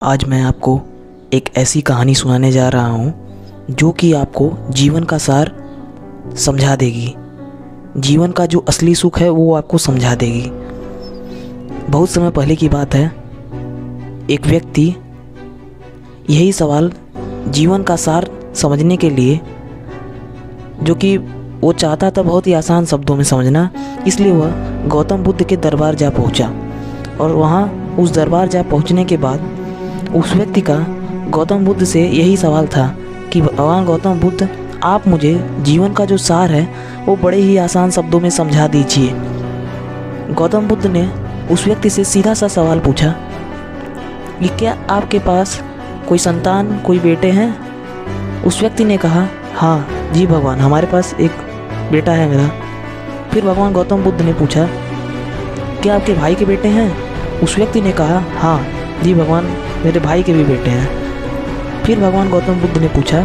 आज मैं आपको एक ऐसी कहानी सुनाने जा रहा हूँ जो कि आपको जीवन का सार समझा देगी। जीवन का जो असली सुख है वो आपको समझा देगी। बहुत समय पहले की बात है, एक व्यक्ति यही सवाल जीवन का सार समझने के लिए, जो कि वो चाहता था बहुत ही आसान शब्दों में समझना, इसलिए वह गौतम बुद्ध के दरबार जा पहुंचा। और वहाँ उस दरबार जा पहुंचने के बाद उस व्यक्ति का गौतम बुद्ध से यही सवाल था कि भगवान गौतम बुद्ध, आप मुझे जीवन का जो सार है वो बड़े ही आसान शब्दों में समझा दीजिए। गौतम बुद्ध ने उस व्यक्ति से सीधा सा सवाल पूछा कि क्या आपके पास कोई संतान, कोई बेटे हैं? उस व्यक्ति ने कहा, हाँ जी भगवान, हमारे पास एक बेटा है मेरा। फिर भगवान गौतम बुद्ध ने पूछा, क्या आपके भाई के बेटे हैं? उस व्यक्ति ने कहा, हाँ जी भगवान, मेरे भाई के भी बेटे हैं। फिर भगवान गौतम बुद्ध ने पूछा,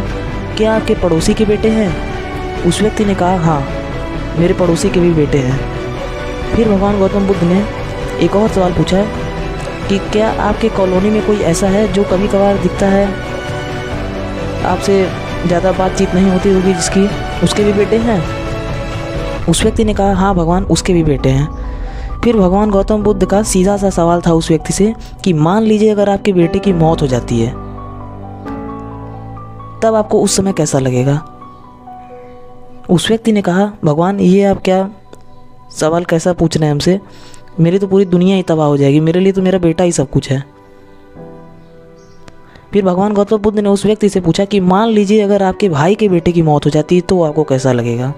क्या आपके पड़ोसी के बेटे हैं? उस व्यक्ति ने कहा, हाँ मेरे पड़ोसी के भी बेटे हैं। फिर भगवान गौतम बुद्ध ने एक और सवाल पूछा कि क्या आपके कॉलोनी में कोई ऐसा है जो कभी कभार दिखता है, आपसे ज़्यादा बातचीत नहीं होती होगी, जिसकी उसके भी बेटे हैं? उस व्यक्ति ने कहा, हाँ भगवान, उसके भी बेटे हैं। फिर भगवान गौतम बुद्ध का सीधा सा सवाल था उस व्यक्ति से कि मान लीजिए अगर आपके बेटे की मौत हो जाती है, तब आपको उस समय कैसा लगेगा? उस व्यक्ति ने कहा, भगवान ये आप क्या सवाल कैसा पूछ रहे हैं हमसे, मेरी तो पूरी दुनिया ही तबाह हो जाएगी, मेरे लिए तो मेरा बेटा ही सब कुछ है। फिर भगवान गौतम बुद्ध ने उस व्यक्ति से पूछा कि मान लीजिए अगर आपके भाई के बेटे की मौत हो जाती है तो आपको कैसा लगेगा?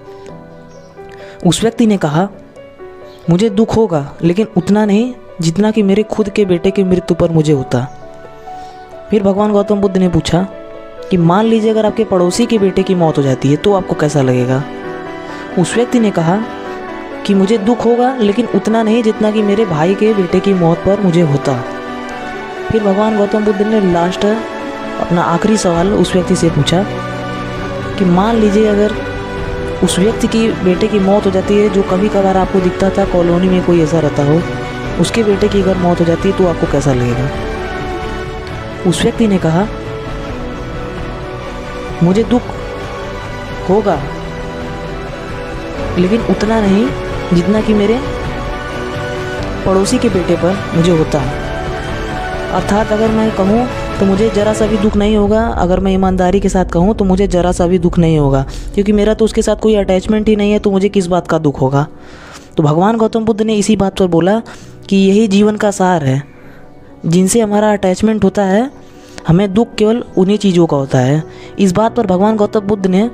उस व्यक्ति ने कहा, मुझे दुख होगा, लेकिन उतना नहीं जितना कि मेरे खुद के बेटे की मृत्यु पर मुझे होता। फिर भगवान गौतम बुद्ध ने पूछा कि मान लीजिए अगर आपके पड़ोसी के बेटे की मौत हो जाती है तो आपको कैसा लगेगा? उस व्यक्ति ने कहा कि मुझे दुख होगा, लेकिन उतना नहीं जितना कि मेरे भाई के बेटे की मौत पर मुझे होता। फिर भगवान गौतम बुद्ध ने लास्ट अपना आखिरी सवाल उस व्यक्ति से पूछा कि मान लीजिए अगर उस व्यक्ति की बेटे की मौत हो जाती है जो कभी कभार आपको दिखता था, कॉलोनी में कोई ऐसा रहता हो, उसके बेटे की अगर मौत हो जाती है तो आपको कैसा लगेगा? उस व्यक्ति ने कहा, मुझे दुख होगा, लेकिन उतना नहीं जितना कि मेरे पड़ोसी के बेटे पर मुझे होता। अर्थात अगर मैं कहूँ तो मुझे ज़रा सा भी दुख नहीं होगा, अगर मैं ईमानदारी के साथ कहूँ तो मुझे ज़रा सा भी दुख नहीं होगा, क्योंकि मेरा तो उसके साथ कोई अटैचमेंट ही नहीं है, तो मुझे किस बात का दुख होगा? तो भगवान गौतम बुद्ध ने इसी बात पर बोला कि यही जीवन का सार है। जिनसे हमारा अटैचमेंट होता है, हमें दुख केवल उन्हीं चीज़ों का होता है। इस बात पर भगवान गौतम बुद्ध ने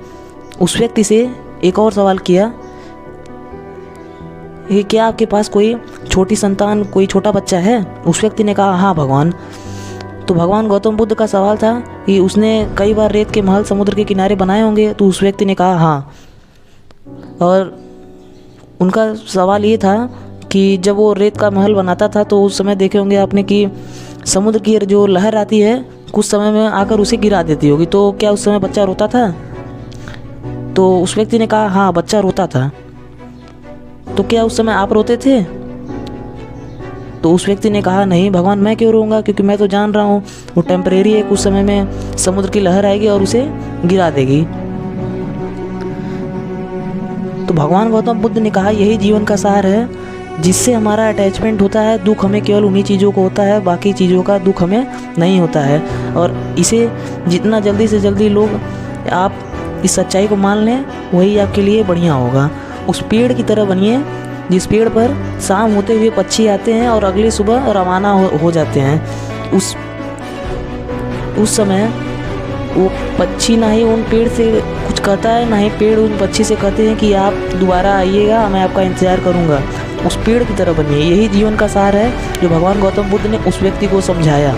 उस व्यक्ति से एक और सवाल किया कि क्या आपके पास कोई छोटी संतान, कोई छोटा बच्चा है? उस व्यक्ति ने कहा, हाँ भगवान। तो भगवान गौतम बुद्ध का सवाल था कि उसने कई बार रेत के महल समुद्र के किनारे बनाए होंगे? तो उस व्यक्ति ने कहा, हाँ। और उनका सवाल ये था कि जब वो रेत का महल बनाता था तो उस समय देखे होंगे आपने कि समुद्र की जो लहर आती है कुछ समय में आकर उसे गिरा देती होगी, तो क्या उस समय बच्चा रोता था? तो उस व्यक्ति ने कहा, हाँ बच्चा रोता था। तो क्या उस समय आप रोते थे? तो उस व्यक्ति ने कहा, नहीं भगवान, मैं क्यों रोऊंगा, क्योंकि मैं तो जान रहा हूँ वो टेम्परेरी है, कुछ समय में समुद्र की लहर आएगी और उसे गिरा देगी। तो भगवान गौतम बुद्ध ने कहा, यही जीवन का सार है। जिससे हमारा अटैचमेंट होता है, दुख हमें केवल उन्हीं चीज़ों को होता है, बाकी चीज़ों का दुख हमें नहीं होता है। और इसे जितना जल्दी से जल्दी लोग आप इस सच्चाई को मान लें, वही आपके लिए बढ़िया होगा। उस पेड़ की तरह बनिए जिस पेड़ पर शाम होते हुए पक्षी आते हैं और अगली सुबह रवाना हो जाते हैं। उस समय वो पक्षी ना ही उन पेड़ से कुछ कहता है, ना ही पेड़ उन पक्षी से कहते हैं कि आप दोबारा आइएगा, मैं आपका इंतज़ार करूंगा। उस पेड़ की तरह बनिए। यही जीवन का सार है जो भगवान गौतम बुद्ध ने उस व्यक्ति को समझाया।